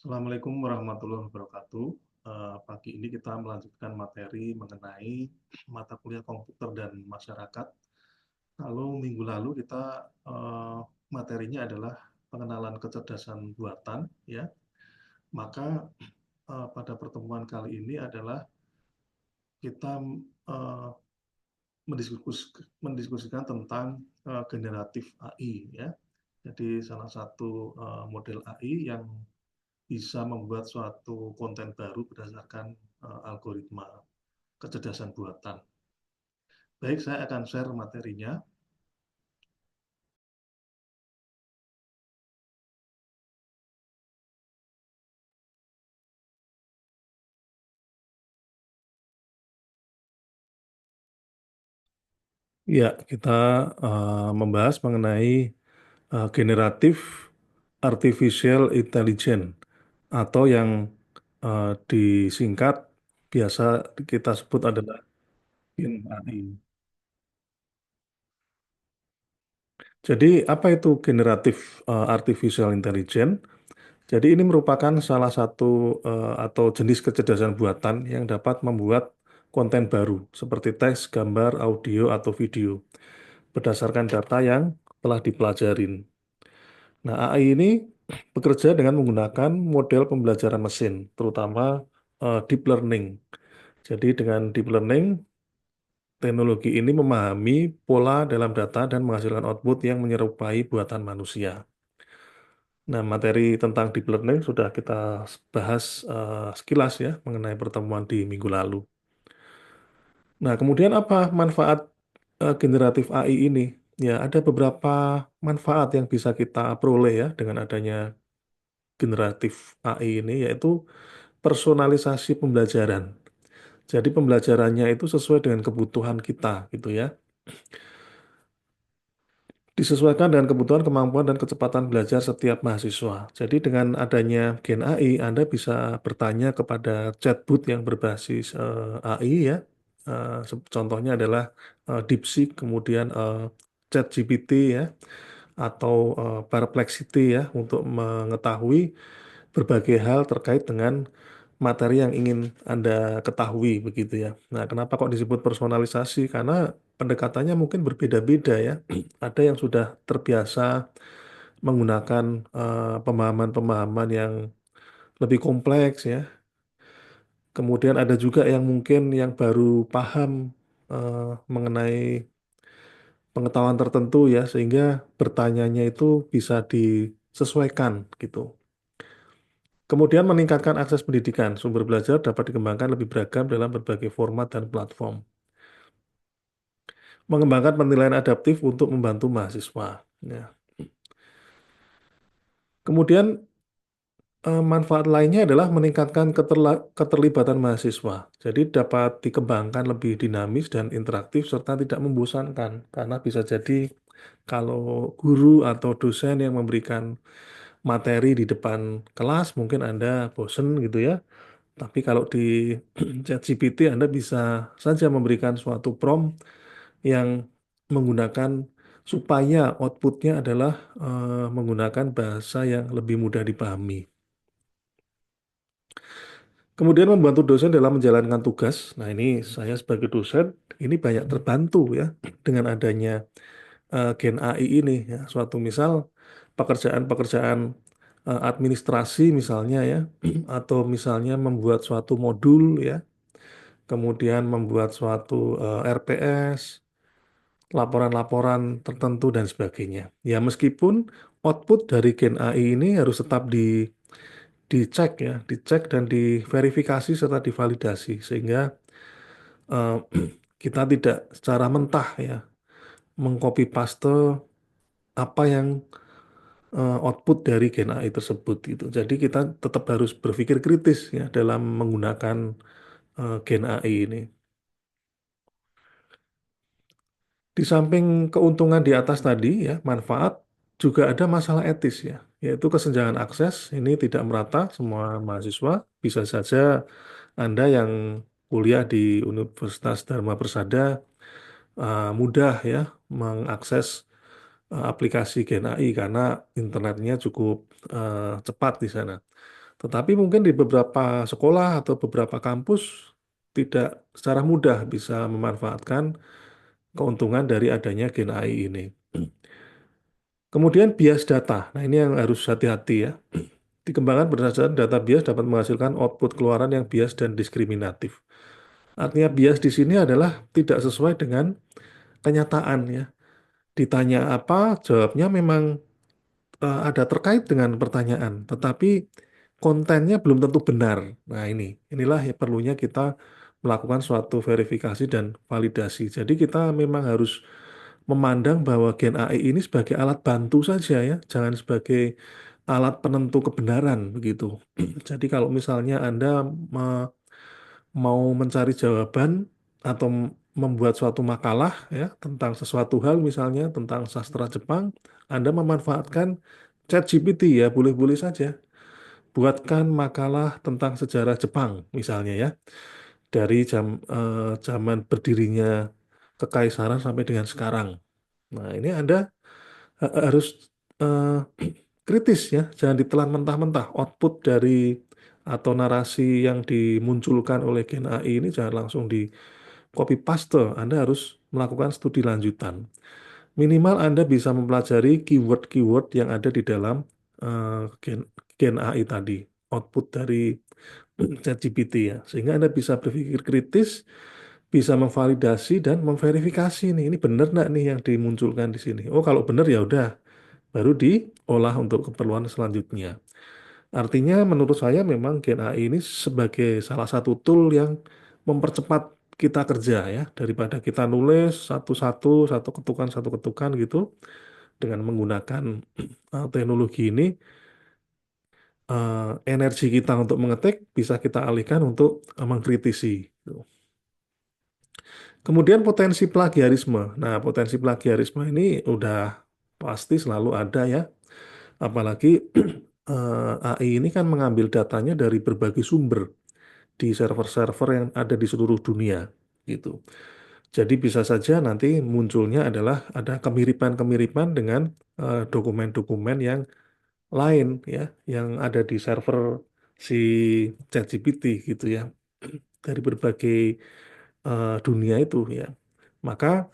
Assalamualaikum warahmatullahi wabarakatuh. Pagi ini kita melanjutkan materi mengenai mata kuliah komputer dan masyarakat. Kalau minggu lalu kita materinya adalah pengenalan kecerdasan buatan, ya. Maka pada pertemuan kali ini adalah kita eh, mendiskusikan tentang generatif AI, ya. Jadi salah satu model AI yang bisa membuat suatu konten baru berdasarkan algoritma kecerdasan buatan. Baik, saya akan share materinya. Ya, kita membahas mengenai generatif artificial intelligence atau yang disingkat biasa kita sebut adalah Gen AI. Jadi apa itu generatif artificial intelligence? Jadi ini merupakan salah satu atau jenis kecerdasan buatan yang dapat membuat konten baru seperti teks, gambar, audio, atau video berdasarkan data yang telah dipelajarin. Nah, AI ini bekerja dengan menggunakan model pembelajaran mesin, terutama deep learning. Jadi dengan deep learning, teknologi ini memahami pola dalam data dan menghasilkan output yang menyerupai buatan manusia. Nah, materi tentang deep learning sudah kita bahas sekilas ya mengenai pertemuan di minggu lalu. Nah, kemudian apa manfaat generatif AI ini? Ya, ada beberapa manfaat yang bisa kita peroleh ya dengan adanya generatif AI ini, yaitu personalisasi pembelajaran. Jadi pembelajarannya itu sesuai dengan kebutuhan kita, gitu ya. Disesuaikan dengan kebutuhan, kemampuan, dan kecepatan belajar setiap mahasiswa. Jadi dengan adanya Gen AI, Anda bisa bertanya kepada chatbot yang berbasis AI ya. Contohnya adalah DeepSeek, kemudian ChatGPT ya, atau Perplexity ya, untuk mengetahui berbagai hal terkait dengan materi yang ingin Anda ketahui begitu ya. Nah, kenapa kok disebut personalisasi? Karena pendekatannya mungkin berbeda-beda ya. Ada yang sudah terbiasa menggunakan pemahaman-pemahaman yang lebih kompleks ya. Kemudian ada juga yang mungkin yang baru paham mengenai pengetahuan tertentu ya, sehingga bertanyanya itu bisa disesuaikan gitu. Kemudian meningkatkan akses pendidikan. Sumber belajar dapat dikembangkan lebih beragam dalam berbagai format dan platform. Mengembangkan penilaian adaptif untuk membantu mahasiswa. Ya. Kemudian manfaat lainnya adalah meningkatkan keterlibatan mahasiswa. Jadi dapat dikembangkan lebih dinamis dan interaktif serta tidak membosankan. Karena bisa jadi kalau guru atau dosen yang memberikan materi di depan kelas mungkin Anda bosen gitu ya. Tapi kalau di ChatGPT Anda bisa saja memberikan suatu prompt yang menggunakan supaya outputnya adalah menggunakan bahasa yang lebih mudah dipahami. Kemudian membantu dosen dalam menjalankan tugas. Nah, ini saya sebagai dosen ini banyak terbantu ya dengan adanya Gen AI ini ya. Suatu misal pekerjaan-pekerjaan administrasi misalnya ya, atau misalnya membuat suatu modul ya, kemudian membuat suatu RPS, laporan-laporan tertentu dan sebagainya. Ya, meskipun output dari Gen AI ini harus tetap dicek ya, dicek dan diverifikasi serta divalidasi sehingga eh, kita tidak secara mentah ya mengcopy paste apa yang output dari Gen AI tersebut gitu. Jadi kita tetap harus berpikir kritis ya dalam menggunakan Gen AI ini. Di samping keuntungan di atas tadi ya, manfaat juga ada masalah etis ya, yaitu kesenjangan akses ini tidak merata semua mahasiswa. Bisa saja Anda yang kuliah di Universitas Dharma Persada mudah ya mengakses aplikasi Gen AI karena internetnya cukup cepat di sana. Tetapi mungkin di beberapa sekolah atau beberapa kampus tidak secara mudah bisa memanfaatkan keuntungan dari adanya Gen AI ini. Kemudian bias data. Nah, ini yang harus hati-hati ya. Dikembangkan berdasarkan data bias dapat menghasilkan output keluaran yang bias dan diskriminatif. Artinya bias di sini adalah tidak sesuai dengan kenyataan ya. Ditanya apa, jawabnya memang ada terkait dengan pertanyaan, tetapi kontennya belum tentu benar. Nah, inilah yang perlunya kita melakukan suatu verifikasi dan validasi. Jadi kita memang harus memandang bahwa Gen AI ini sebagai alat bantu saja ya, jangan sebagai alat penentu kebenaran begitu. Jadi kalau misalnya Anda mau mencari jawaban atau membuat suatu makalah ya tentang sesuatu hal misalnya tentang sastra Jepang, Anda memanfaatkan ChatGPT ya boleh-boleh saja. Buatkan makalah tentang sejarah Jepang misalnya ya dari zaman berdirinya kekaisaran sampai dengan sekarang. Nah, ini Anda harus eh, kritis ya, jangan ditelan mentah-mentah. Output dari atau narasi yang dimunculkan oleh Gen AI ini jangan langsung di copy paste. Anda harus melakukan studi lanjutan. Minimal Anda bisa mempelajari keyword-keyword yang ada di dalam Gen AI tadi, output dari ChatGPT ya, sehingga Anda bisa berpikir kritis, bisa memvalidasi dan memverifikasi nih, ini benar nggak nih yang dimunculkan di sini? Oh, kalau benar ya udah, baru diolah untuk keperluan selanjutnya. Artinya menurut saya memang Gen AI ini sebagai salah satu tool yang mempercepat kita kerja ya, daripada kita nulis satu-satu, satu ketukan gitu, dengan menggunakan teknologi ini, energi kita untuk mengetik bisa kita alihkan untuk mengkritisi. Gitu. Kemudian potensi plagiarisme. Nah, potensi plagiarisme ini udah pasti selalu ada ya. Apalagi AI ini kan mengambil datanya dari berbagai sumber di server-server yang ada di seluruh dunia gitu. Jadi bisa saja nanti munculnya adalah ada kemiripan-kemiripan dengan dokumen-dokumen yang lain ya, yang ada di server si ChatGPT gitu ya, dari berbagai dunia itu ya. Maka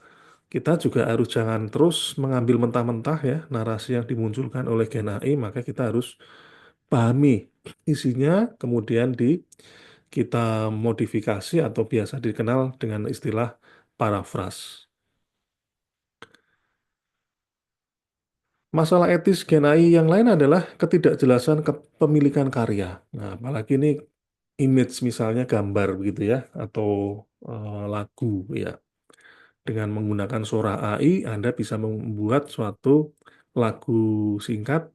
kita juga harus jangan terus mengambil mentah-mentah ya narasi yang dimunculkan oleh Gen AI, maka kita harus pahami isinya, kemudian kita modifikasi atau biasa dikenal dengan istilah paraphrase. Masalah etis Gen AI yang lain adalah ketidakjelasan kepemilikan karya. Nah, apalagi ini image misalnya gambar begitu ya, atau lagu ya. Dengan menggunakan suara AI, Anda bisa membuat suatu lagu singkat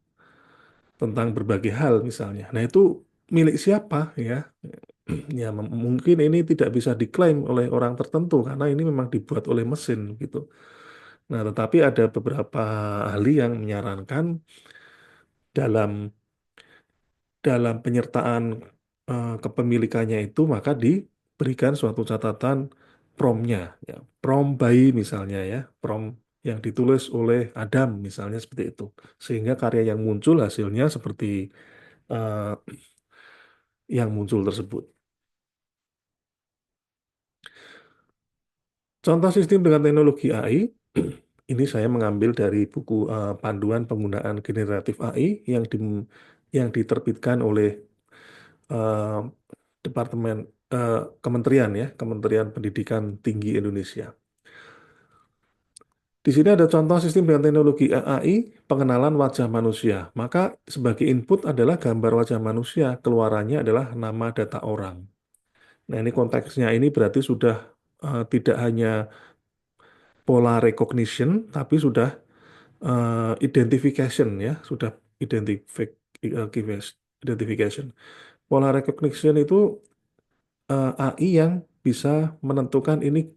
tentang berbagai hal misalnya. Nah, itu milik siapa ya? Ya, mungkin ini tidak bisa diklaim oleh orang tertentu karena ini memang dibuat oleh mesin gitu. Nah, tetapi ada beberapa ahli yang menyarankan dalam dalam penyertaan kepemilikannya itu maka diberikan suatu catatan promnya, ya. Prom by misalnya ya, prom yang ditulis oleh Adam misalnya seperti itu, sehingga karya yang muncul hasilnya seperti eh, yang muncul tersebut. Contoh sistem dengan teknologi AI, ini saya mengambil dari buku Panduan Penggunaan Generatif AI yang diterbitkan oleh eh, Departemen Kementerian ya, Kementerian Pendidikan Tinggi Indonesia. Di sini ada contoh sistem dengan teknologi AI pengenalan wajah manusia. Maka sebagai input adalah gambar wajah manusia, keluarannya adalah nama data orang. Nah, ini konteksnya ini berarti sudah tidak hanya pola recognition, tapi sudah identification ya, sudah identification. Pola recognition itu AI yang bisa menentukan ini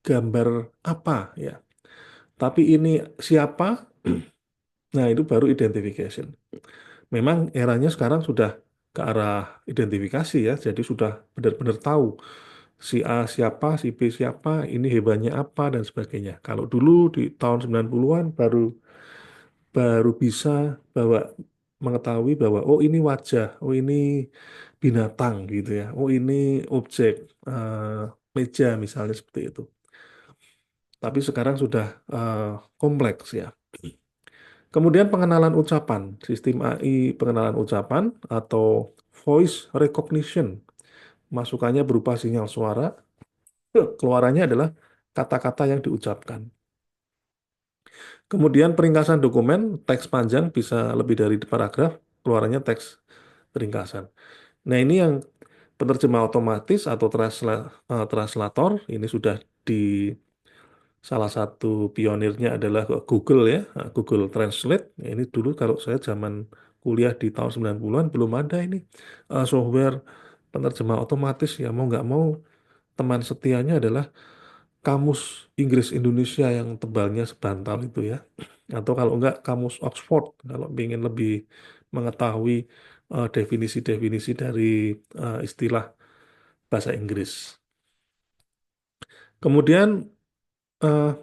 gambar apa ya. Tapi ini siapa? Nah, itu baru identification. Memang eranya sekarang sudah ke arah identifikasi ya, jadi sudah benar-benar tahu si A siapa, si B siapa, ini hebatnya apa dan sebagainya. Kalau dulu di tahun 90-an baru baru bisa bahwa mengetahui bahwa oh ini wajah, oh ini binatang gitu ya, oh ini objek meja misalnya seperti itu. Tapi sekarang sudah kompleks ya. Kemudian pengenalan ucapan, sistem AI pengenalan ucapan atau voice recognition. Masukannya berupa sinyal suara, keluarannya adalah kata-kata yang diucapkan. Kemudian peringkasan dokumen, teks panjang bisa lebih dari paragraf, keluarannya teks ringkasan. Nah, ini yang penerjemah otomatis atau translator ini sudah di salah satu pionirnya adalah Google ya, Google Translate. Ya, ini dulu kalau saya zaman kuliah di tahun 90-an belum ada ini software penerjemah otomatis ya mau nggak mau teman setianya adalah kamus Inggris Indonesia yang tebalnya sebantal itu ya. Atau kalau nggak kamus Oxford kalau ingin lebih mengetahui definisi-definisi dari istilah bahasa Inggris. Kemudian eh,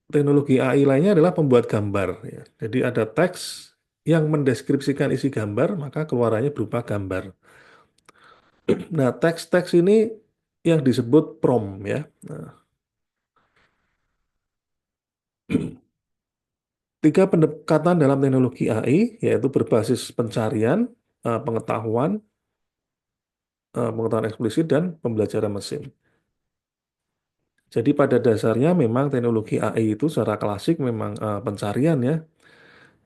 teknologi AI lainnya adalah pembuat gambar ya. Jadi ada teks yang mendeskripsikan isi gambar, maka keluarannya berupa gambar. Nah, teks-teks ini yang disebut prompt ya. Nah, tiga pendekatan dalam teknologi AI yaitu berbasis pencarian, pengetahuan, pengetahuan eksplisit dan pembelajaran mesin. Jadi pada dasarnya memang teknologi AI itu secara klasik memang pencarian ya.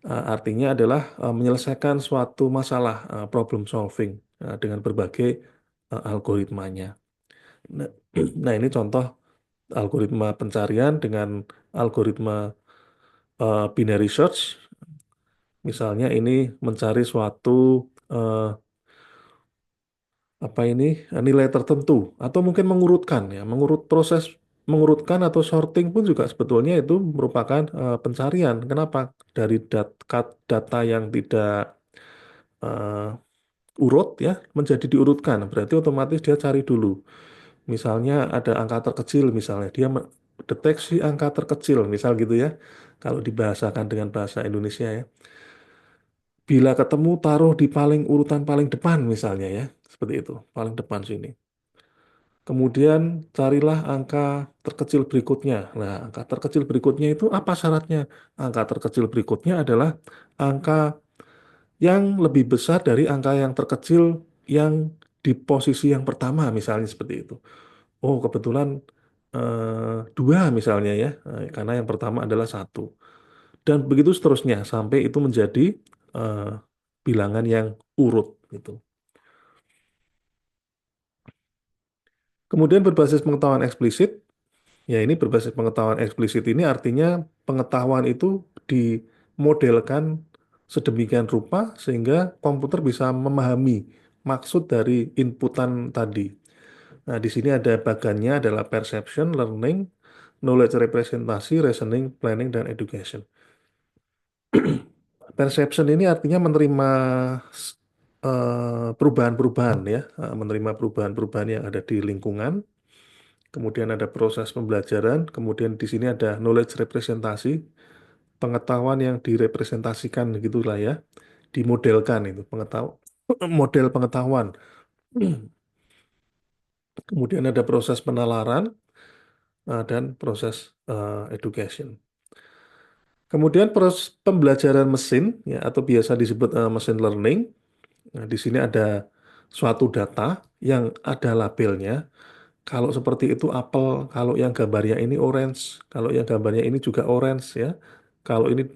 Artinya adalah menyelesaikan suatu masalah problem solving dengan berbagai algoritmanya. Nah, nah, ini contoh algoritma pencarian dengan algoritma binary search. Misalnya ini mencari suatu eh, apa ini nilai tertentu atau mungkin mengurutkan ya, proses mengurutkan atau sorting pun juga sebetulnya itu merupakan pencarian. Kenapa? Dari data yang tidak urut ya menjadi diurutkan. Berarti otomatis dia cari dulu. Misalnya ada angka terkecil misalnya dia deteksi angka terkecil misal gitu ya. Kalau dibahasakan dengan bahasa Indonesia ya. Bila ketemu taruh di paling urutan paling depan misalnya ya. Seperti itu, paling depan sini. Kemudian carilah angka terkecil berikutnya. Nah, angka terkecil berikutnya itu apa syaratnya? Angka terkecil berikutnya adalah angka yang lebih besar dari angka yang terkecil yang di posisi yang pertama, misalnya seperti itu. Oh, kebetulan dua misalnya ya, karena yang pertama adalah satu. Dan begitu seterusnya sampai itu menjadi eh, bilangan yang urut gitu. Kemudian berbasis pengetahuan eksplisit. Ya, ini berbasis pengetahuan eksplisit ini artinya pengetahuan itu dimodelkan sedemikian rupa sehingga komputer bisa memahami maksud dari inputan tadi. Nah, di sini ada bagannya adalah perception, learning, knowledge representasi, reasoning, planning, dan education. Perception ini artinya menerima perubahan-perubahan ya, menerima perubahan-perubahan yang ada di lingkungan. Kemudian ada proses pembelajaran, kemudian di sini ada knowledge representasi, pengetahuan yang direpresentasikan gitulah ya, dimodelkan itu pengetahuan, model pengetahuan. Kemudian ada proses penalaran dan proses education. Kemudian proses pembelajaran mesin ya atau biasa disebut machine learning. Nah, di sini ada suatu data yang ada labelnya. Kalau seperti itu apel, kalau yang gambarnya ini orange, kalau yang gambarnya ini juga orange ya. Kalau ini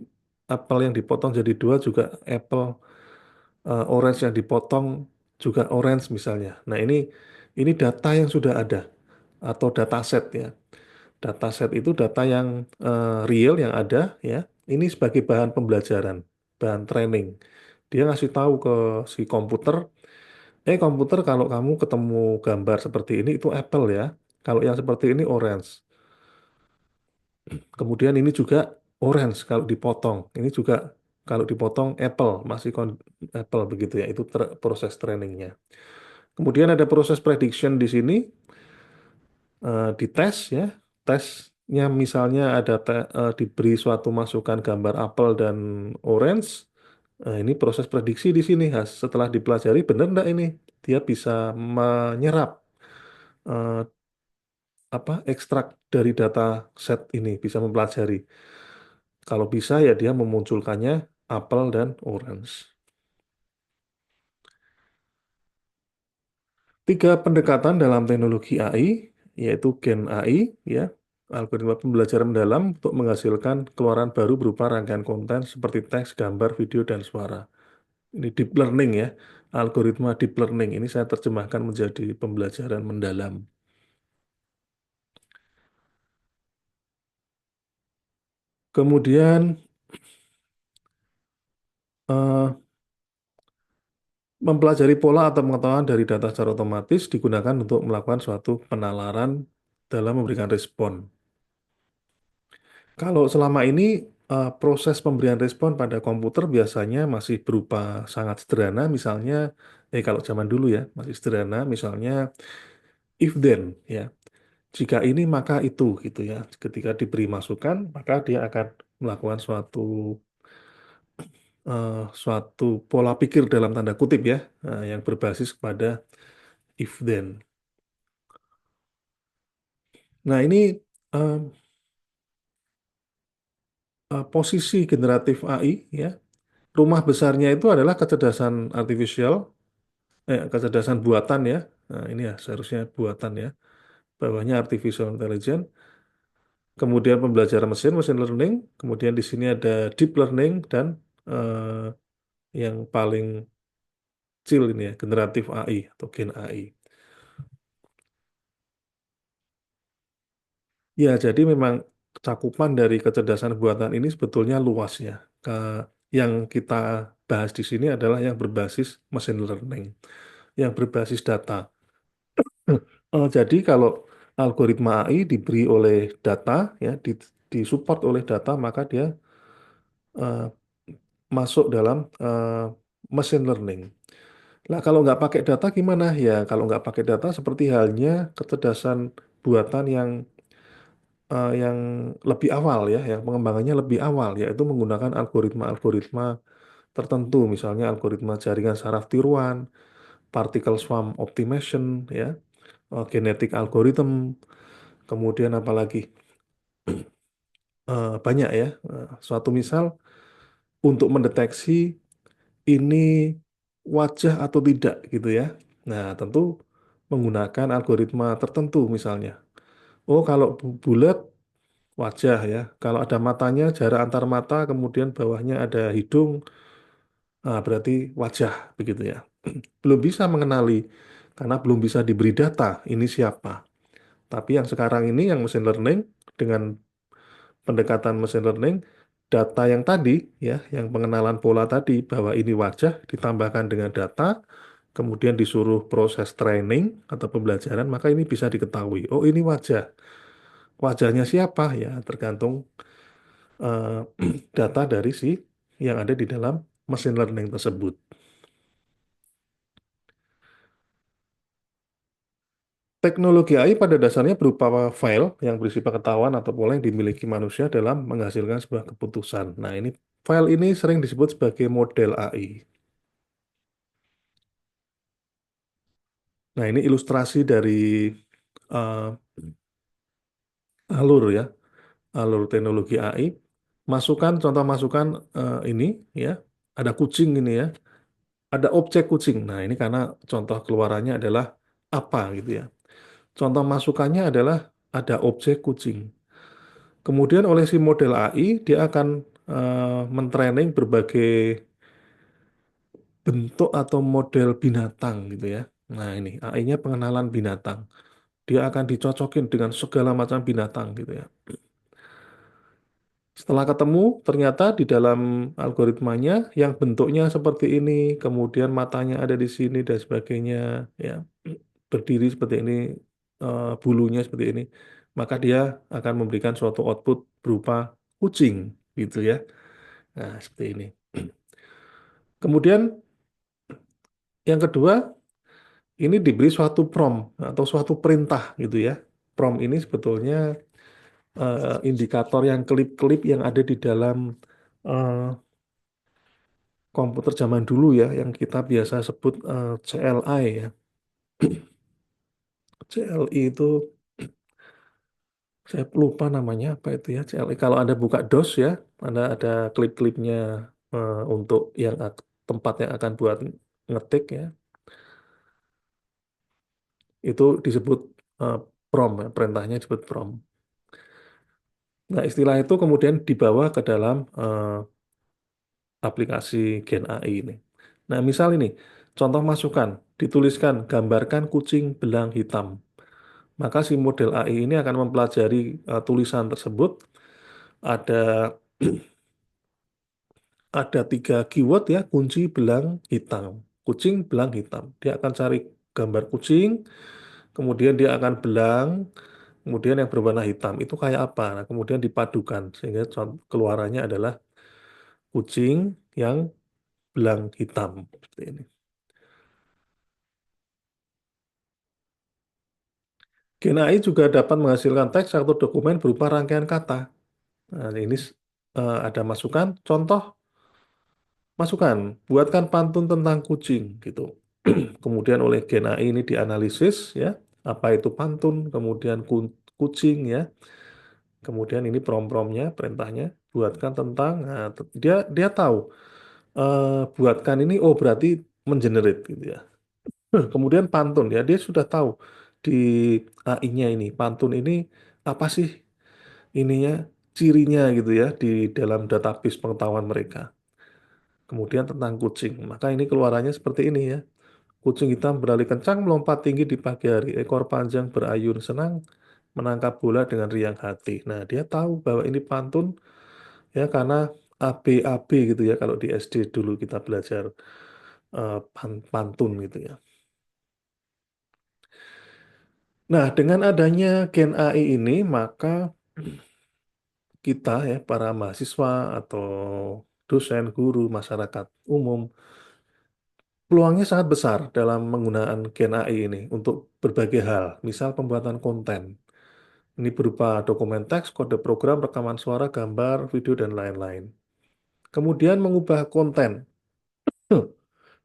apel yang dipotong jadi dua juga apple, orange yang dipotong juga orange misalnya. Nah, ini data yang sudah ada atau dataset ya. Dataset itu data yang real yang ada ya. Ini sebagai bahan pembelajaran, bahan training. Dia ngasih tahu ke si komputer, komputer kalau kamu ketemu gambar seperti ini itu apple ya. Kalau yang seperti ini orange. Kemudian ini juga orange kalau dipotong. Ini juga kalau dipotong apple, masih apple begitu ya. Itu proses trainingnya. Kemudian ada proses prediction di sini, di tes ya. Tesnya misalnya ada diberi suatu masukan gambar apel dan orange. Ini proses prediksi di sini. Setelah dipelajari, benar nggak ini? Dia bisa menyerap eh, ekstrak dari data set ini, bisa mempelajari. Kalau bisa ya dia memunculkannya apel dan orange. Tiga pendekatan dalam teknologi AI, yaitu Gen AI, ya, algoritma pembelajaran mendalam untuk menghasilkan keluaran baru berupa rangkaian konten seperti teks, gambar, video, dan suara. Ini deep learning ya, algoritma deep learning. Ini saya terjemahkan menjadi pembelajaran mendalam. Kemudian eh, mempelajari pola atau pengetahuan dari data secara otomatis digunakan untuk melakukan suatu penalaran dalam memberikan respon. Kalau selama ini proses pemberian respon pada komputer biasanya masih berupa sangat sederhana, misalnya, kalau zaman dulu ya, masih sederhana, misalnya if then, ya, jika ini maka itu, gitu ya. Ketika diberi masukan, maka dia akan melakukan suatu pola pikir dalam tanda kutip ya, yang berbasis pada if then. Nah ini eh, posisi generatif AI ya. Rumah besarnya itu adalah kecerdasan artifisial, kecerdasan buatan ya. Nah, ini ya seharusnya buatan ya. Bawahnya artificial intelligence, kemudian pembelajaran mesin, machine learning, kemudian di sini ada deep learning dan eh, yang paling kecil ini ya, generatif AI atau gen AI. Ya, jadi memang cakupan dari kecerdasan buatan ini sebetulnya luas ya. Yang kita bahas di sini adalah yang berbasis machine learning, yang berbasis data. Jadi kalau algoritma AI diberi oleh data, ya, disupport oleh data, maka dia eh, masuk dalam machine learning. Nah, kalau nggak pakai data gimana? Ya, kalau nggak pakai data seperti halnya kecerdasan buatan yang lebih awal ya, yang pengembangannya lebih awal, yaitu menggunakan algoritma-algoritma tertentu, misalnya algoritma jaringan saraf tiruan, particle swarm optimization, ya, genetic algorithm, kemudian apalagi banyak ya. Suatu misal untuk mendeteksi ini wajah atau tidak gitu ya. Nah, tentu menggunakan algoritma tertentu misalnya. Oh, kalau bulat wajah ya. Kalau ada matanya, jarak antar mata, kemudian bawahnya ada hidung, berarti wajah begitu ya. Belum bisa mengenali karena belum bisa diberi data ini siapa. Tapi yang sekarang ini yang machine learning dengan pendekatan machine learning, data yang tadi ya, yang pengenalan pola tadi bahwa ini wajah ditambahkan dengan data, kemudian disuruh proses training atau pembelajaran, maka ini bisa diketahui. Oh, ini wajah. Wajahnya siapa ya, tergantung eh, data dari si yang ada di dalam machine learning tersebut. Teknologi AI pada dasarnya berupa file yang berisi pengetahuan atau pola yang dimiliki manusia dalam menghasilkan sebuah keputusan. Nah, ini file ini sering disebut sebagai model AI. Nah, ini ilustrasi dari eh, alur ya, alur teknologi AI. Contoh masukan ini ya, ada kucing ini ya, ada objek kucing. Nah, ini karena contoh keluarannya adalah apa gitu ya. Contoh masukannya adalah ada objek kucing. Kemudian oleh si model AI, dia akan mentraining berbagai bentuk atau model binatang gitu ya. Nah, ini AI-nya pengenalan binatang. Dia akan dicocokin dengan segala macam binatang gitu ya. Setelah ketemu, ternyata di dalam algoritmanya yang bentuknya seperti ini, kemudian matanya ada di sini dan sebagainya, ya, berdiri seperti ini, bulunya seperti ini, maka dia akan memberikan suatu output berupa kucing, gitu ya. Nah, seperti ini. Kemudian yang kedua, ini diberi suatu prompt atau suatu perintah, gitu ya. Prompt ini sebetulnya indikator yang kelip-kelip yang ada di dalam eh, komputer zaman dulu ya, yang kita biasa sebut CLI ya. CLI itu saya lupa namanya apa itu ya CLI. Kalau Anda buka DOS ya, Anda ada klip-klipnya untuk yang tempat yang akan buat ngetik ya, itu disebut eh, prompt ya, perintahnya disebut prompt. Nah, istilah itu kemudian dibawa ke dalam aplikasi Gen AI ini. Nah, misal ini, contoh masukan, dituliskan gambarkan kucing belang hitam. Maka si model AI ini akan mempelajari tulisan tersebut. Ada ada tiga keyword ya, kunci belang hitam. Kucing belang hitam. Dia akan cari gambar kucing, kemudian dia akan belang, kemudian yang berwarna hitam. Itu kayak apa? Nah, kemudian dipadukan, sehingga keluarannya adalah kucing yang belang hitam. Seperti ini. Gen AI juga dapat menghasilkan teks atau dokumen berupa rangkaian kata. Nah, ini ada masukan. Contoh, masukan, buatkan pantun tentang kucing gitu. Kemudian oleh Gen AI ini dianalisis ya, apa itu pantun, kemudian kucing ya. Kemudian ini prom-promnya, perintahnya, buatkan tentang, nah, dia dia tahu buatkan ini, oh berarti mengenerate gitu ya. Kemudian pantun ya, dia sudah tahu di AI-nya ini, pantun ini apa sih ininya, cirinya gitu ya di dalam database pengetahuan mereka. Kemudian tentang kucing, maka ini keluarannya seperti ini ya. Kucing hitam berlari kencang melompat tinggi di pagi hari, ekor panjang berayun senang menangkap bola dengan riang hati. Nah, dia tahu bahwa ini pantun ya karena ABAB gitu ya kalau di SD dulu kita belajar pantun gitu ya. Nah, dengan adanya Gen AI ini maka kita ya para mahasiswa atau dosen, guru, masyarakat umum peluangnya sangat besar dalam menggunakan Gen AI ini untuk berbagai hal, misal pembuatan konten. Ini berupa dokumen teks, kode program, rekaman suara, gambar, video, dan lain-lain. Kemudian mengubah konten,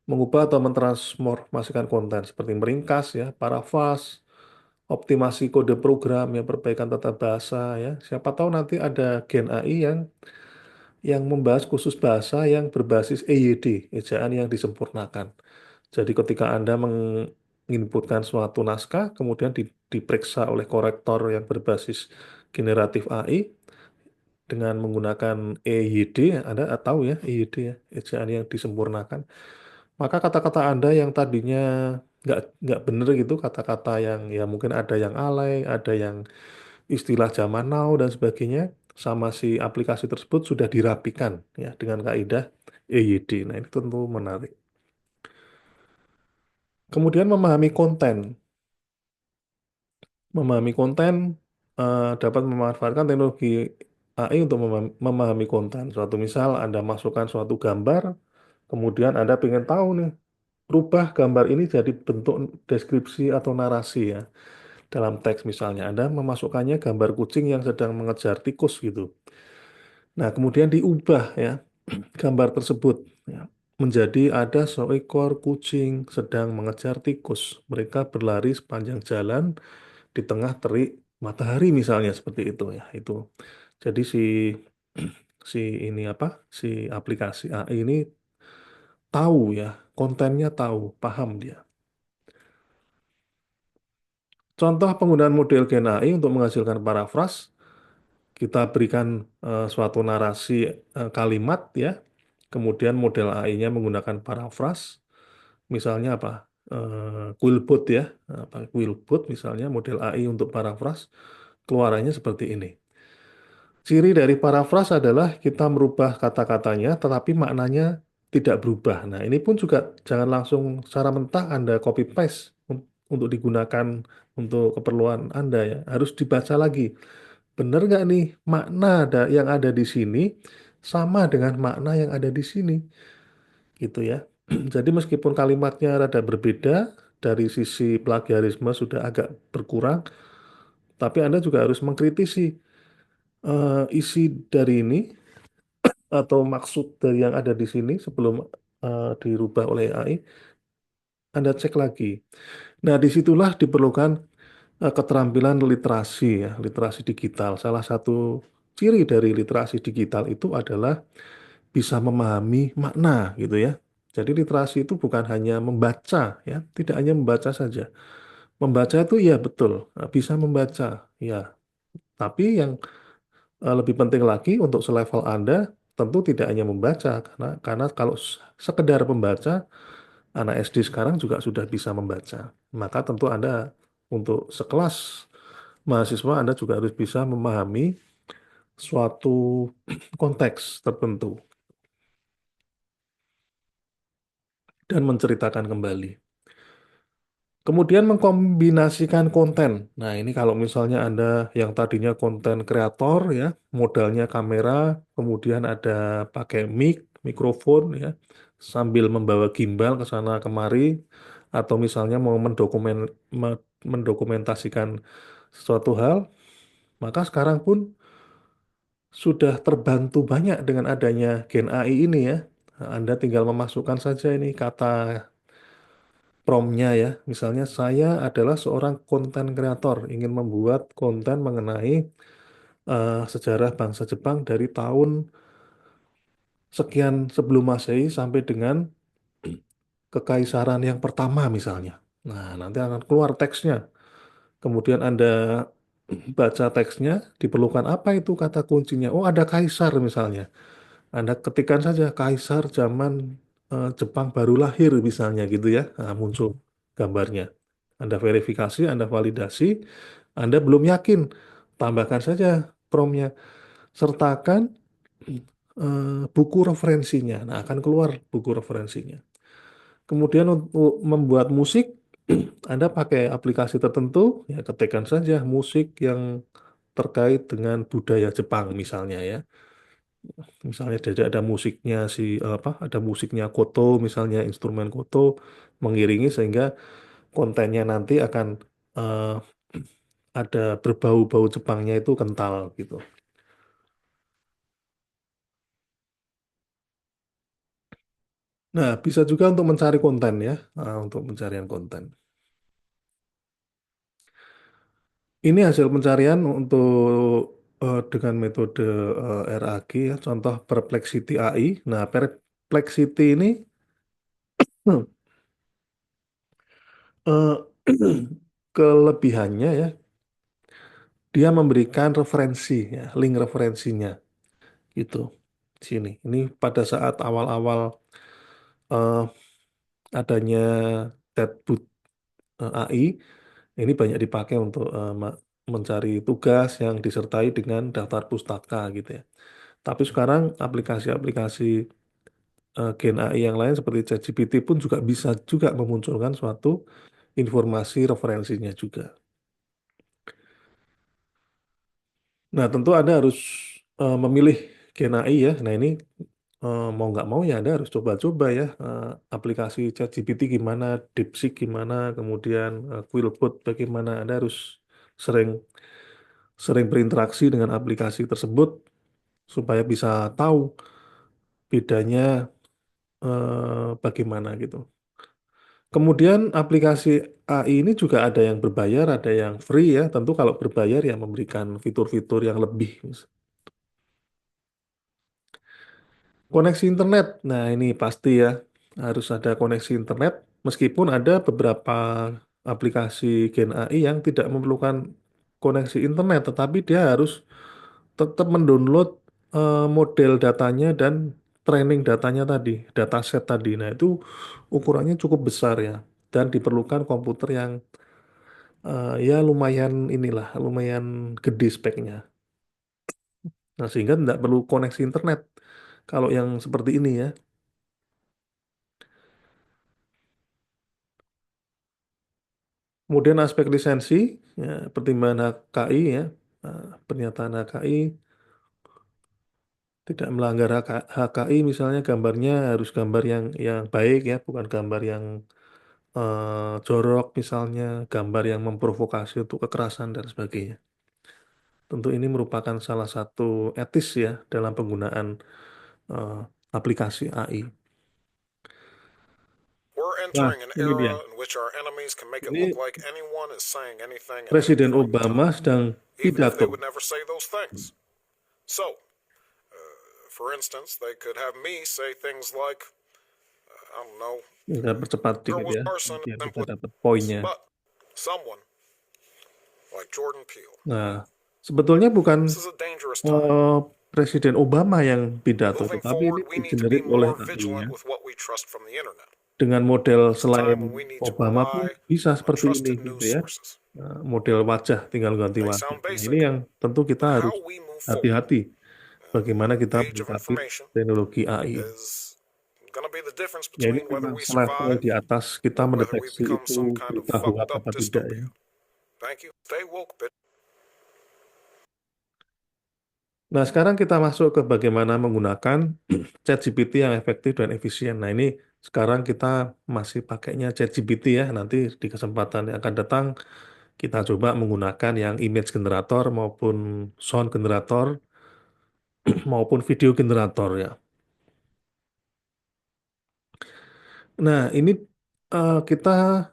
mengubah atau mentransformasikan konten seperti meringkas, ya, parafras, optimasi kode program, ya, perbaikan tata bahasa, ya. Siapa tahu nanti ada Gen AI yang membahas khusus bahasa yang berbasis EYD, ejaan yang disempurnakan. Jadi ketika Anda menginputkan suatu naskah, kemudian diperiksa oleh korektor yang berbasis generatif AI dengan menggunakan EYD, Anda tahu ya EYD ya, ejaan yang disempurnakan. Maka kata-kata Anda yang tadinya nggak benar gitu, kata-kata yang ya mungkin ada yang alay, ada yang istilah zaman now dan sebagainya, sama si aplikasi tersebut sudah dirapikan ya dengan kaidah EYD. Nah, ini tentu menarik. Kemudian memahami konten. Memahami konten dapat memanfaatkan teknologi AI untuk memahami konten. Suatu misal Anda masukkan suatu gambar, kemudian Anda ingin tahu nih, rubah gambar ini jadi bentuk deskripsi atau narasi ya. Dalam teks misalnya, Anda memasukkannya gambar kucing yang sedang mengejar tikus gitu. Nah, kemudian diubah ya gambar tersebut ya, menjadi ada seekor kucing sedang mengejar tikus. Mereka berlari sepanjang jalan di tengah terik matahari misalnya seperti itu ya. Itu. Jadi si ini apa? Si aplikasi AI ini tahu ya, kontennya tahu, paham dia. Contoh penggunaan model Gen AI untuk menghasilkan parafras, kita berikan suatu narasi kalimat ya, kemudian model AI-nya menggunakan parafras, misalnya apa? Quillbot ya, apa Quillbot misalnya model AI untuk parafras, keluarannya seperti ini. Ciri dari parafras adalah kita merubah kata-katanya, tetapi maknanya tidak berubah. Nah, ini pun juga jangan langsung secara mentah Anda copy paste untuk digunakan untuk keperluan Anda ya. Harus dibaca lagi. Benar nggak nih makna yang ada di sini sama dengan makna yang ada di sini, gitu ya. Jadi meskipun kalimatnya rada berbeda, dari sisi plagiarisme sudah agak berkurang, tapi Anda juga harus mengkritisi isi dari ini atau maksud dari yang ada di sini sebelum dirubah oleh AI, Anda cek lagi. Nah, disitulah diperlukan keterampilan literasi ya, literasi digital. Salah satu ciri dari literasi digital itu adalah bisa memahami makna gitu ya. Jadi literasi itu bukan hanya membaca ya, tidak hanya membaca saja. Membaca itu ya betul, bisa membaca ya. Tapi yang lebih penting lagi untuk selevel Anda tentu tidak hanya membaca karena kalau sekedar membaca anak SD sekarang juga sudah bisa membaca. Maka tentu Anda untuk sekelas mahasiswa Anda juga harus bisa memahami suatu konteks tertentu dan menceritakan kembali. Kemudian mengkombinasikan konten. Nah, ini kalau misalnya Anda yang tadinya konten kreator ya, modalnya kamera, kemudian ada pakai mikrofon ya, sambil membawa gimbal ke sana kemari, atau misalnya mau mendokumentasikan sesuatu hal, maka sekarang pun sudah terbantu banyak dengan adanya Gen AI ini ya. Nah, Anda tinggal memasukkan saja ini kata promptnya ya. Misalnya saya adalah seorang konten kreator, ingin membuat konten mengenai sejarah bangsa Jepang dari tahun sekian sebelum Masehi sampai dengan kekaisaran yang pertama misalnya. Nah, nanti akan keluar teksnya. Kemudian Anda baca teksnya, diperlukan apa itu kata kuncinya? Oh, ada kaisar misalnya. Anda ketikkan saja kaisar zaman Jepang baru lahir misalnya gitu ya. Nah, muncul gambarnya. Anda verifikasi, Anda validasi, Anda belum yakin, tambahkan saja promptnya, sertakan buku referensinya. Nah, akan keluar buku referensinya. Kemudian untuk membuat musik, Anda pakai aplikasi tertentu, ya ketikkan saja musik yang terkait dengan budaya Jepang misalnya ya. Misalnya ada musiknya apa ada musiknya koto misalnya instrumen koto mengiringi sehingga kontennya nanti akan eh, ada berbau-bau Jepangnya itu kental gitu. Nah, bisa juga untuk mencari konten ya, untuk pencarian konten. Ini hasil pencarian untuk dengan metode RAG ya, contoh Perplexity AI. Nah, Perplexity ini eh, kelebihannya ya, dia memberikan referensi ya, link referensinya gitu. Sini. Ini pada saat awal-awal eh, adanya chatbot AI, ini banyak dipakai untuk mencari tugas yang disertai dengan daftar pustaka gitu ya. Tapi sekarang aplikasi-aplikasi Gen AI yang lain seperti ChatGPT pun juga bisa juga memunculkan suatu informasi referensinya juga. Nah, tentu Anda harus memilih Gen AI ya. Nah, ini mau nggak mau ya Anda harus coba-coba ya aplikasi ChatGPT gimana, DeepSeek gimana, kemudian Quillbot bagaimana. Anda harus sering sering berinteraksi dengan aplikasi tersebut supaya bisa tahu bedanya bagaimana gitu. Kemudian aplikasi AI ini juga ada yang berbayar, ada yang free ya. Tentu kalau berbayar ya memberikan fitur-fitur yang lebih. Koneksi internet. Nah, ini pasti ya harus ada koneksi internet meskipun ada beberapa aplikasi Gen AI yang tidak memerlukan koneksi internet, tetapi dia harus tetap mendownload model datanya dan training datanya tadi, dataset tadi. Nah, itu ukurannya cukup besar ya dan diperlukan komputer yang ya lumayan inilah, lumayan gede speknya. Nah, sehingga tidak perlu koneksi internet kalau yang seperti ini ya. Kemudian aspek lisensi, ya, pertimbangan HKI ya, pernyataan HKI tidak melanggar HKI misalnya gambarnya harus gambar yang baik ya, bukan gambar yang jorok misalnya, gambar yang memprovokasi untuk kekerasan dan sebagainya. Tentu ini merupakan salah satu etis ya dalam penggunaan eh, aplikasi AI. We're Nah, entering an ini dia. era in which our enemies can make it look Ini like anyone is saying anything at any Presiden point in Obama time, sedang even if they pidato. would never say those things. So, for instance, they could have me say things like, I don't know, Bisa percepat there dikit was ya, arson biar kita simply, dapat poinnya. but someone like Jordan Peele. Nah, sebetulnya bukan This is a dangerous time. eh, Presiden Obama yang pidato, Moving tetapi ini forward, we need to be digenerate oleh more AI ya. vigilant with what we trust from the internet. Dengan model It's a selain time when we need to Obama pun rely bisa on seperti ini trusted gitu news ya. sources. Model wajah tinggal ganti May wajah. sound Nah, ini basic, yang tentu kita but harus how we move forward hati-hati bagaimana kita the age of menyikapi information teknologi AI ini. is going to be the difference Ya ini between whether memang we selevel survive di atas kita or whether we mendeteksi become itu some kind of berita hoax fucked up apa tidak ya. dystopia. Thank you. Stay woke, bitch. Nah, sekarang kita masuk ke bagaimana menggunakan ChatGPT yang efektif dan efisien. Nah, ini sekarang kita masih pakainya ChatGPT ya. Nanti di kesempatan yang akan datang kita coba menggunakan yang image generator maupun sound generator maupun video generator ya. Nah, ini kita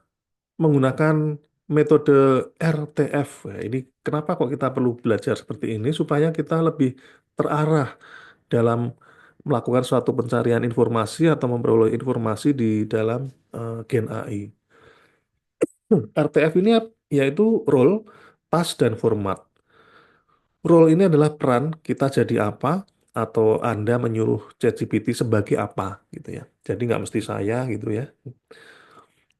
menggunakan metode RTF. Ya, ini kenapa kok kita perlu belajar seperti ini supaya kita lebih terarah dalam melakukan suatu pencarian informasi atau memperoleh informasi di dalam Gen AI. RTF ini yaitu role, task, dan format. Role ini adalah peran kita jadi apa atau Anda menyuruh ChatGPT sebagai apa gitu ya. Jadi nggak mesti saya gitu ya.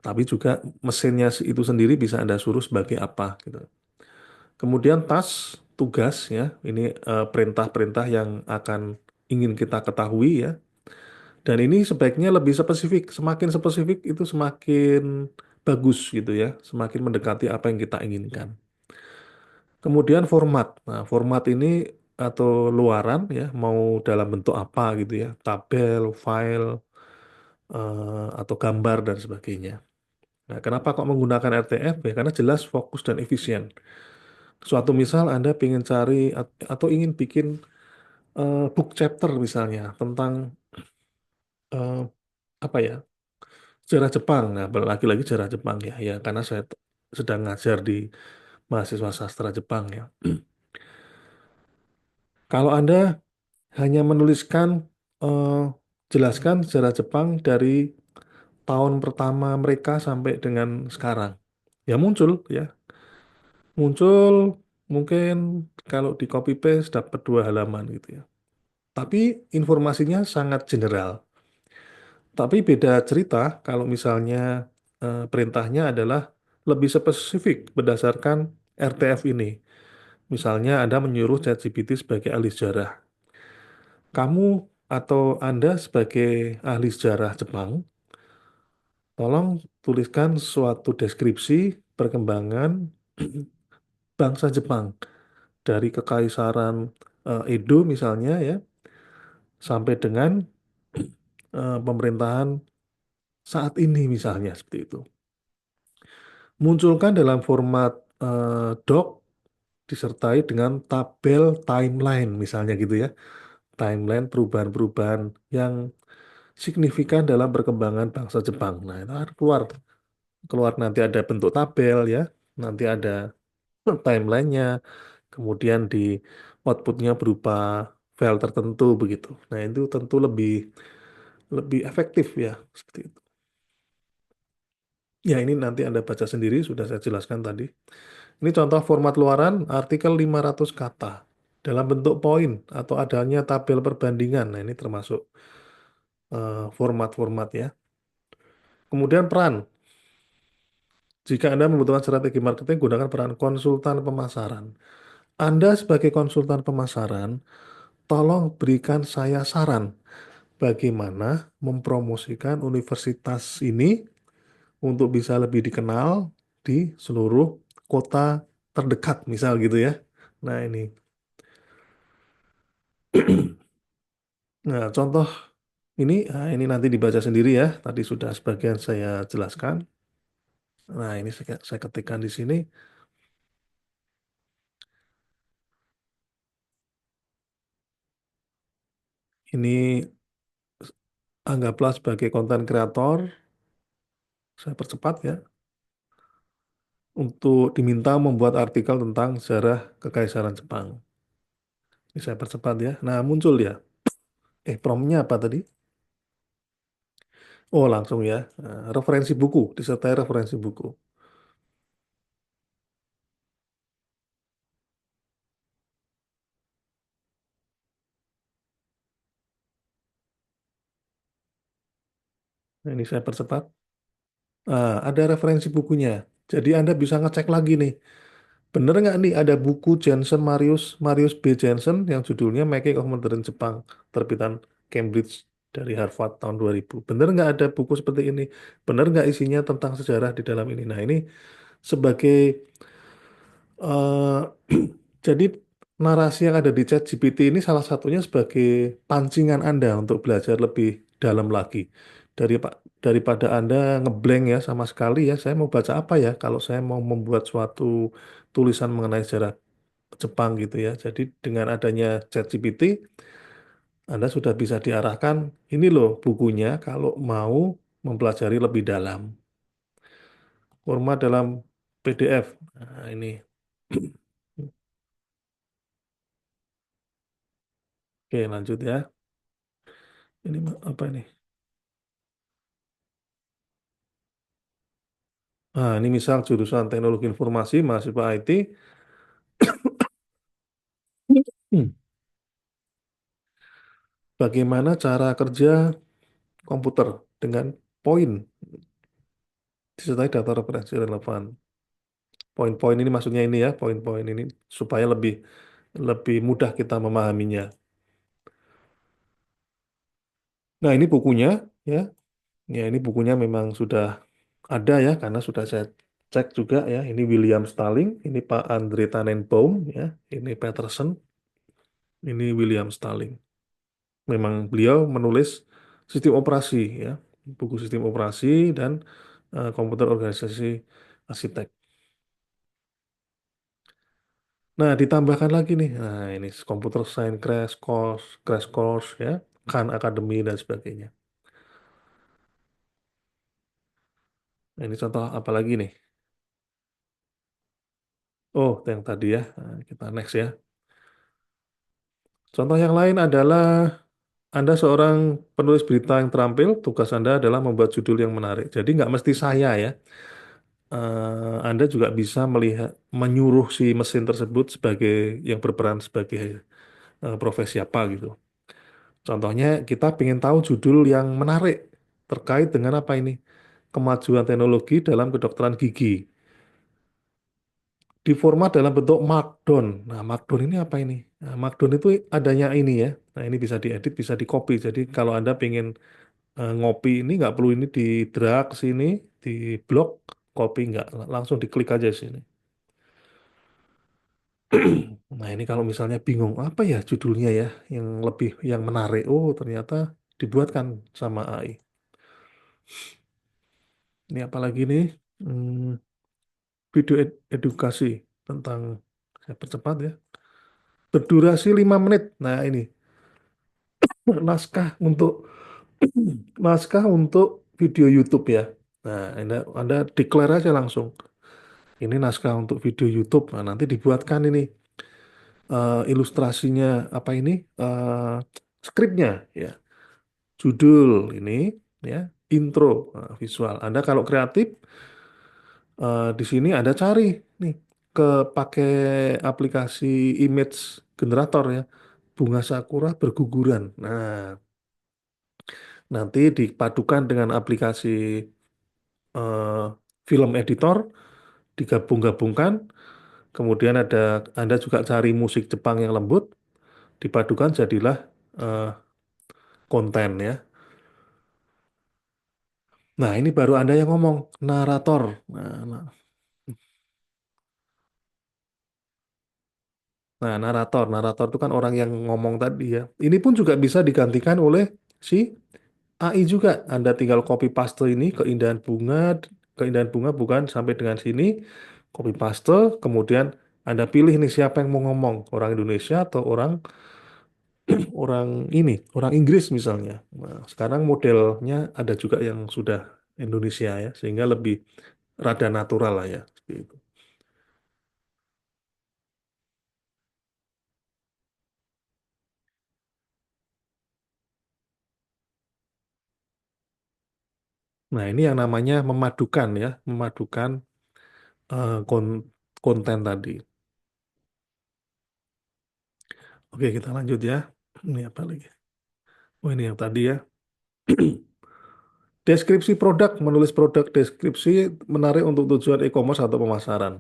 Tapi juga mesinnya itu sendiri bisa Anda suruh sebagai apa gitu. Kemudian task, tugas ya. Ini perintah-perintah yang akan ingin kita ketahui ya. Dan ini sebaiknya lebih spesifik. Semakin spesifik itu semakin bagus gitu ya. Semakin mendekati apa yang kita inginkan. Kemudian format. Nah, format ini atau luaran ya, mau dalam bentuk apa gitu ya. Tabel, file, atau gambar dan sebagainya. Nah, kenapa kok menggunakan RTF? Ya, karena jelas fokus dan efisien. Suatu misal Anda ingin cari atau ingin bikin book chapter misalnya tentang eh, apa ya, sejarah Jepang. Nah, lagi-lagi sejarah Jepang ya, ya karena saya sedang ngajar di mahasiswa sastra Jepang ya. Kalau Anda hanya menuliskan eh, jelaskan sejarah Jepang dari tahun pertama mereka sampai dengan sekarang, ya muncul mungkin kalau di copy paste dapat 2 halaman gitu ya. Tapi informasinya sangat general. Tapi beda cerita kalau misalnya perintahnya adalah lebih spesifik berdasarkan RTF ini. Misalnya Anda menyuruh ChatGPT sebagai ahli sejarah. Kamu atau Anda sebagai ahli sejarah Jepang, tolong tuliskan suatu deskripsi perkembangan bangsa Jepang dari kekaisaran Edo misalnya ya sampai dengan pemerintahan saat ini misalnya seperti itu. Munculkan dalam format doc disertai dengan tabel timeline misalnya gitu ya. Timeline perubahan-perubahan yang signifikan dalam perkembangan bangsa Jepang. Nah, itu kan keluar keluar nanti ada bentuk tabel ya. Nanti ada timelinenya, kemudian di outputnya berupa file tertentu begitu. Nah, itu tentu lebih lebih efektif ya seperti itu. Ya, ini nanti Anda baca sendiri, sudah saya jelaskan tadi. Ini contoh format luaran, artikel 500 kata. Dalam bentuk poin atau adanya tabel perbandingan. Nah, ini termasuk format-format ya. Kemudian peran. Jika Anda membutuhkan strategi marketing, gunakan peran konsultan pemasaran. Anda sebagai konsultan pemasaran, tolong berikan saya saran bagaimana mempromosikan universitas ini untuk bisa lebih dikenal di seluruh kota terdekat, misal gitu ya. Nah, ini. Nah, contoh ini nanti dibaca sendiri ya. Tadi sudah sebagian saya jelaskan. Nah, ini saya ketikkan di sini. Ini Anggaplah sebagai konten kreator, saya percepat ya, untuk diminta membuat artikel tentang sejarah Kekaisaran Jepang. Ini saya percepat ya. Nah, muncul ya. Promptnya apa tadi? Oh, langsung ya. Referensi buku, disertai referensi buku. Nah, ini saya percepat. Ada referensi bukunya. Jadi Anda bisa ngecek lagi nih. Bener nggak nih ada buku Jensen Marius B. Jensen yang judulnya Making of Modern Jepang, terbitan Cambridge dari Harvard tahun 2000. Bener nggak ada buku seperti ini? Bener nggak isinya tentang sejarah di dalam ini? Nah, ini sebagai eh, jadi narasi yang ada di ChatGPT ini salah satunya sebagai pancingan Anda untuk belajar lebih dalam lagi. Dari daripada Anda ngeblank ya sama sekali ya, saya mau baca apa ya kalau saya mau membuat suatu tulisan mengenai sejarah Jepang gitu ya. Jadi dengan adanya ChatGPT, Anda sudah bisa diarahkan, ini loh bukunya kalau mau mempelajari lebih dalam. Format dalam PDF. Nah, ini. Oke, lanjut ya. Ini apa ini? Nah, ini misal jurusan Teknologi Informasi, mahasiswa IT. Hmm. Bagaimana cara kerja komputer dengan poin disertai data referensi relevan. Poin-poin ini maksudnya ini ya, poin-poin ini supaya lebih lebih mudah kita memahaminya. Nah, ini bukunya ya. Ya, ini bukunya memang sudah ada ya karena sudah saya cek juga ya. Ini William Stalling, ini Pak Andre Tannenbaum ya, ini Peterson, ini William Stalling. Memang beliau menulis sistem operasi ya, buku sistem operasi dan komputer organisasi arsitek. Nah, ditambahkan lagi nih. Nah, ini Computer Science Crash Course ya, Khan Academy dan sebagainya. Nah, ini contoh apa lagi nih? Oh, yang tadi ya. Nah, kita next ya. Contoh yang lain adalah Anda seorang penulis berita yang terampil, tugas Anda adalah membuat judul yang menarik. Jadi nggak mesti saya ya. Anda juga bisa melihat, menyuruh si mesin tersebut sebagai yang berperan sebagai profesi apa gitu. Contohnya kita ingin tahu judul yang menarik terkait dengan apa ini? Kemajuan teknologi dalam kedokteran gigi. Di format dalam bentuk Markdown. Nah, Markdown ini apa ini? Nah, Markdown itu adanya ini ya. Nah, ini bisa diedit, bisa di copy. Jadi kalau Anda pengen ngopi ini nggak perlu ini di drag ke sini, di blok, copy nggak, langsung diklik aja sini. Nah, ini kalau misalnya bingung apa ya judulnya ya yang lebih yang menarik. Oh, ternyata dibuatkan sama AI. Ini apa lagi nih? Hmm, video edukasi tentang saya percepat ya. Berdurasi 5 menit. Nah, ini naskah untuk naskah untuk video YouTube ya. Nah, Anda declare aja langsung. Ini naskah untuk video YouTube. Nah, nanti dibuatkan ini ilustrasinya apa ini? Skripnya ya. Judul ini ya, intro visual. Anda kalau kreatif di sini Anda cari nih ke pakai aplikasi image generator ya. Bunga sakura berguguran. Nah, nanti dipadukan dengan aplikasi eh, film editor, digabung-gabungkan, kemudian Anda juga cari musik Jepang yang lembut, dipadukan jadilah eh, konten ya. Nah, ini baru Anda yang ngomong, narator. Narator itu kan orang yang ngomong tadi ya. Ini pun juga bisa digantikan oleh si AI juga. Anda tinggal copy paste ini keindahan bunga bukan sampai dengan sini, copy paste, kemudian Anda pilih nih siapa yang mau ngomong, orang Indonesia atau orang orang ini, orang Inggris misalnya. Nah, sekarang modelnya ada juga yang sudah Indonesia ya, sehingga lebih rada natural lah ya. Seperti itu. Nah, ini yang namanya memadukan ya, memadukan konten tadi. Oke, kita lanjut ya. Ini apa lagi? Oh, ini yang tadi ya. Deskripsi produk, menulis produk deskripsi menarik untuk tujuan e-commerce atau pemasaran.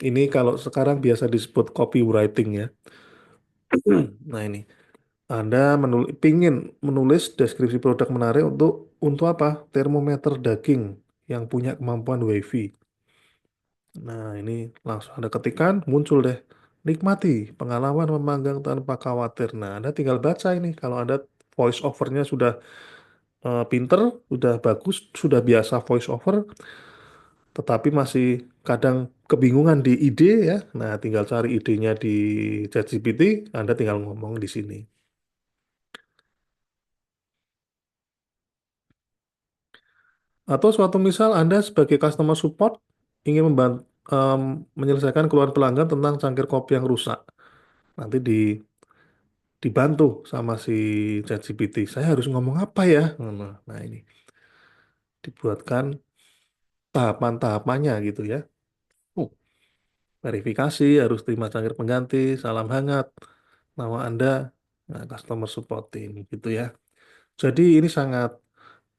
Ini kalau sekarang biasa disebut copywriting ya. Nah, ini Anda pingin menulis deskripsi produk menarik untuk apa? Termometer daging yang punya kemampuan WiFi. Nah, ini langsung Anda ketikkan, muncul deh. Nikmati pengalaman memanggang tanpa khawatir. Nah, Anda tinggal baca ini. Kalau Anda voice overnya sudah pinter, sudah bagus, sudah biasa voice over, tetapi masih kadang kebingungan di ide ya. Nah, tinggal cari idenya di ChatGPT, Anda tinggal ngomong di sini. Atau suatu misal Anda sebagai customer support ingin menyelesaikan keluhan pelanggan tentang cangkir kopi yang rusak. Nanti dibantu sama si ChatGPT. Saya harus ngomong apa ya? Nah, ini dibuatkan tahapan-tahapannya gitu ya. Oh, verifikasi, harus terima cangkir pengganti, salam hangat, nama Anda, nah, customer support team gitu ya. Jadi ini sangat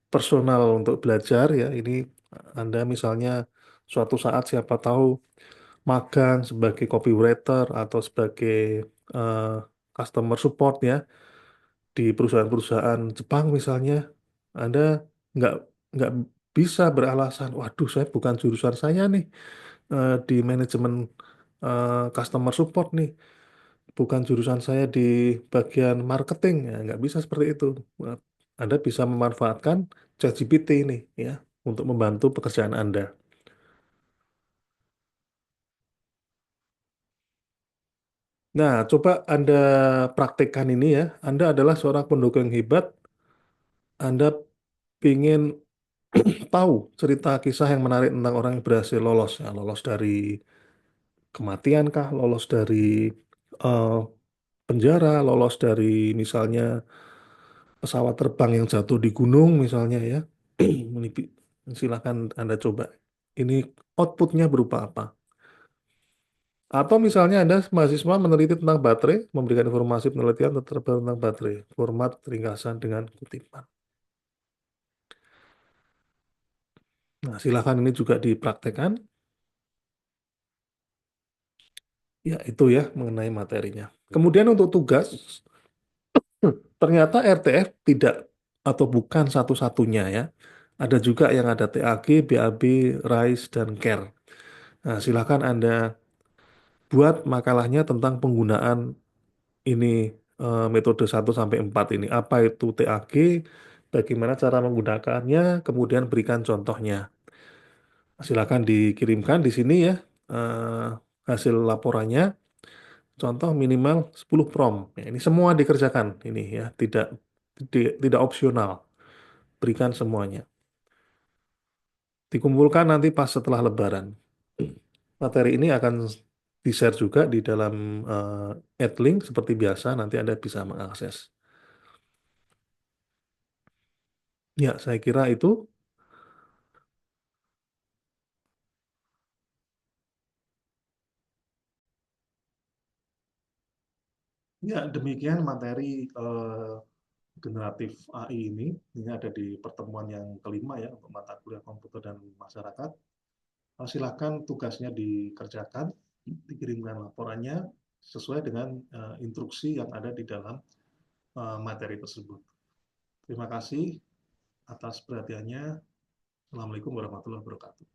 personal untuk belajar ya. Ini Anda misalnya suatu saat siapa tahu magang sebagai copywriter atau sebagai eh, customer support ya di perusahaan-perusahaan Jepang misalnya, Anda nggak nggak bisa beralasan, waduh saya bukan jurusan saya nih di manajemen customer support nih, bukan jurusan saya di bagian marketing, ya nggak bisa seperti itu. Nah, Anda bisa memanfaatkan ChatGPT ini ya untuk membantu pekerjaan Anda. Nah, coba Anda praktekkan ini ya. Anda adalah seorang pendukung hebat. Anda ingin tahu cerita kisah yang menarik tentang orang yang berhasil lolos. Ya, lolos dari kematian kah, lolos dari eh, penjara, lolos dari misalnya pesawat terbang yang jatuh di gunung misalnya ya. Ini silakan Anda coba. Ini outputnya berupa apa? Atau misalnya Anda mahasiswa meneliti tentang baterai, memberikan informasi penelitian terbaru tentang baterai, format ringkasan dengan kutipan. Nah, silakan ini juga dipraktekkan. Ya, itu ya mengenai materinya. Kemudian untuk tugas, ternyata RTF tidak atau bukan satu-satunya ya. Ada juga yang ada TAG, BAB, RISE, dan CARE. Nah, silakan Anda buat makalahnya tentang penggunaan ini metode 1 sampai 4 ini. Apa itu TAG, bagaimana cara menggunakannya, kemudian berikan contohnya. Silakan dikirimkan di sini ya hasil laporannya. Contoh minimal 10 prom. Ya, ini semua dikerjakan ini ya, tidak opsional. Berikan semuanya. Dikumpulkan nanti pas setelah Lebaran. Materi ini akan di-share juga di dalam link seperti biasa, nanti Anda bisa mengakses. Ya, saya kira itu. Ya, demikian materi generatif AI ini. Ini ada di pertemuan yang kelima ya untuk mata kuliah komputer dan masyarakat. Silakan tugasnya dikerjakan, dikirimkan laporannya sesuai dengan instruksi yang ada di dalam materi tersebut. Terima kasih atas perhatiannya. Assalamualaikum warahmatullahi wabarakatuh.